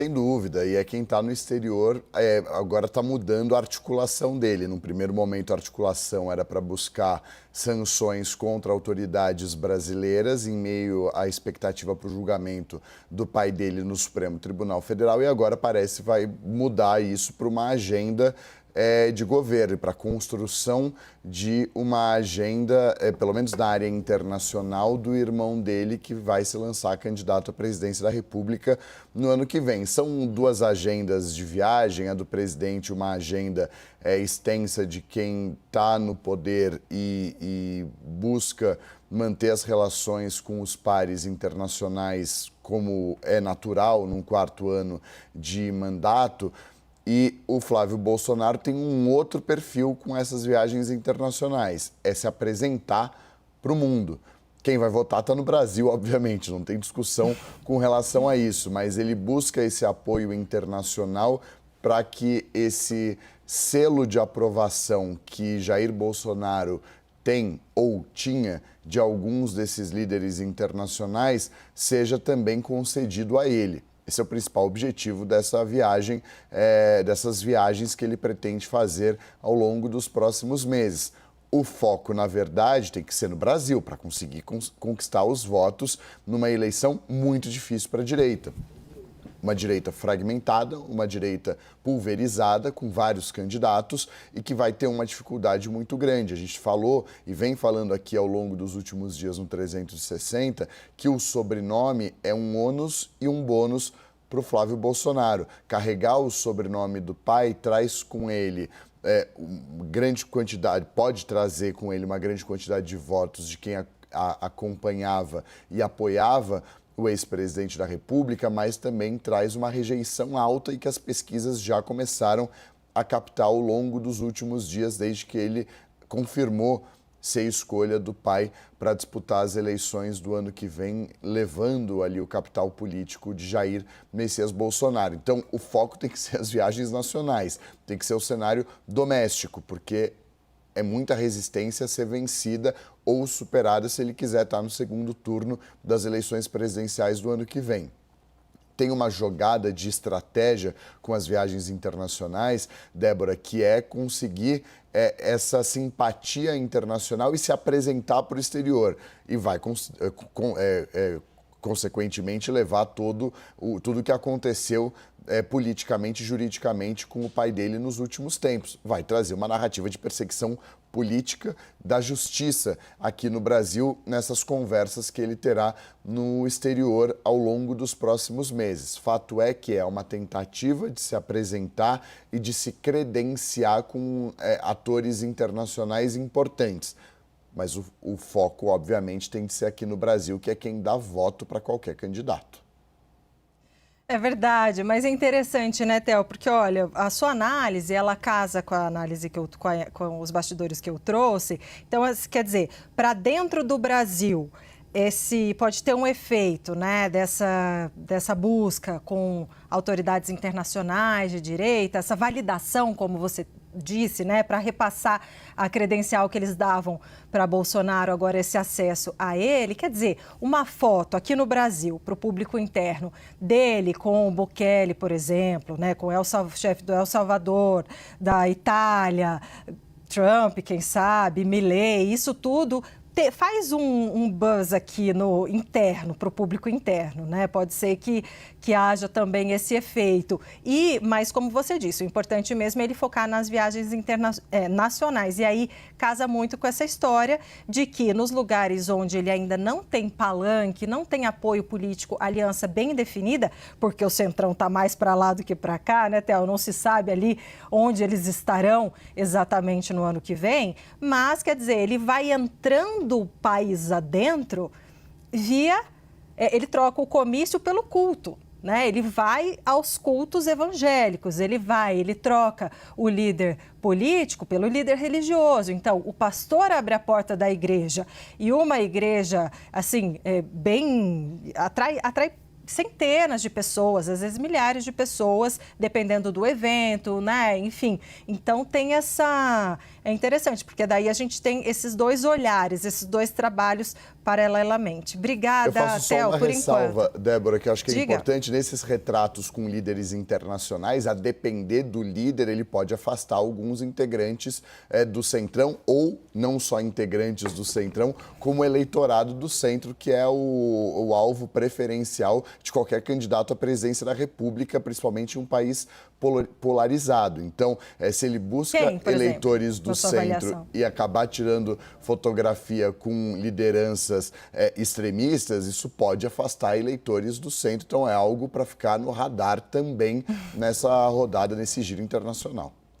Sem dúvida, e é quem está no exterior, agora está mudando a articulação dele. Num primeiro momento, a articulação era para buscar sanções contra autoridades brasileiras em meio à expectativa para o julgamento do pai dele no Supremo Tribunal Federal, e agora parece vai mudar isso para uma agenda de governo, para a construção de uma agenda, pelo menos na área internacional, do irmão dele, que vai se lançar candidato à presidência da República no ano que vem. São duas agendas de viagem, a do presidente, uma agenda extensa de quem está no poder e busca manter as relações com os pares internacionais como é natural num quarto ano de mandato. E o Flávio Bolsonaro tem um outro perfil com essas viagens internacionais, é se apresentar para o mundo. Quem vai votar está no Brasil, obviamente, não tem discussão com relação a isso, mas ele busca esse apoio internacional para que esse selo de aprovação que Jair Bolsonaro tem ou tinha de alguns desses líderes internacionais seja também concedido a ele. Esse é o principal objetivo dessa viagem, dessas viagens que ele pretende fazer ao longo dos próximos meses. O foco, na verdade, tem que ser no Brasil, para conseguir conquistar os votos numa eleição muito difícil para a direita. Uma direita fragmentada, uma direita pulverizada, com vários candidatos e que vai ter uma dificuldade muito grande. A gente falou e vem falando aqui ao longo dos últimos dias no 360 que o sobrenome é um ônus e um bônus para o Flávio Bolsonaro. Carregar o sobrenome do pai traz com ele uma grande quantidade, pode trazer com ele uma grande quantidade de votos de quem acompanhava e apoiava o ex-presidente da República, mas também traz uma rejeição alta e que as pesquisas já começaram a captar ao longo dos últimos dias, desde que ele confirmou ser escolha do pai para disputar as eleições do ano que vem, levando ali o capital político de Jair Messias Bolsonaro. Então, o foco tem que ser as viagens nacionais, tem que ser o cenário doméstico, porque é muita resistência a ser vencida ou superada se ele quiser estar no segundo turno das eleições presidenciais do ano que vem. Tem uma jogada de estratégia com as viagens internacionais, Débora, que é conseguir essa simpatia internacional e se apresentar para o exterior. E vai, consequentemente, levar tudo o que aconteceu politicamente e juridicamente com o pai dele nos últimos tempos. Vai trazer uma narrativa de perseguição política da justiça aqui no Brasil, nessas conversas que ele terá no exterior ao longo dos próximos meses. Fato é que é uma tentativa de se apresentar e de se credenciar com atores internacionais importantes. Mas o foco, obviamente, tem de ser aqui no Brasil, que é quem dá voto para qualquer candidato. É verdade, mas é interessante, né, Theo? Porque, olha, a sua análise, ela casa com a análise com os bastidores que eu trouxe. Então, quer dizer, para dentro do Brasil, esse pode ter um efeito, né, dessa busca com autoridades internacionais de direita, essa validação, como você disse, né, para repassar a credencial que eles davam para Bolsonaro, agora esse acesso a ele. Quer dizer, uma foto aqui no Brasil, para o público interno, dele com o Bukele, por exemplo, né, com o chefe do El Salvador, da Itália, Trump, quem sabe, Milei, isso tudo faz um buzz aqui no interno, para o público interno, né? Pode ser que haja também esse efeito. Mas, como você disse, o importante mesmo é ele focar nas viagens nacionais. E aí casa muito com essa história de que nos lugares onde ele ainda não tem palanque, não tem apoio político, aliança bem definida, porque o Centrão está mais para lá do que para cá, né, Theo? Não se sabe ali onde eles estarão exatamente no ano que vem, mas, quer dizer, ele vai entrando do país adentro ele troca o comício pelo culto, né? Ele vai aos cultos evangélicos, ele troca o líder político pelo líder religioso. Então, o pastor abre a porta da igreja e uma igreja, assim, atrai centenas de pessoas, às vezes milhares de pessoas, dependendo do evento, né? Enfim, então tem essa... É interessante, porque daí a gente tem esses dois olhares, esses dois trabalhos paralelamente. Eu Obrigada, faço só Theo, uma por ressalva, enquanto. Débora, que eu acho que é Diga. importante nesses retratos com líderes internacionais, a depender do líder, ele pode afastar alguns integrantes do Centrão, ou não só integrantes do Centrão, como eleitorado do centro, que é o alvo preferencial de qualquer candidato à presidência da República, principalmente em um país polarizado. Então, se ele busca eleitores do centro e acabar tirando fotografia com lideranças extremistas, isso pode afastar eleitores do centro. Então, é algo para ficar no radar também nessa rodada, nesse giro internacional.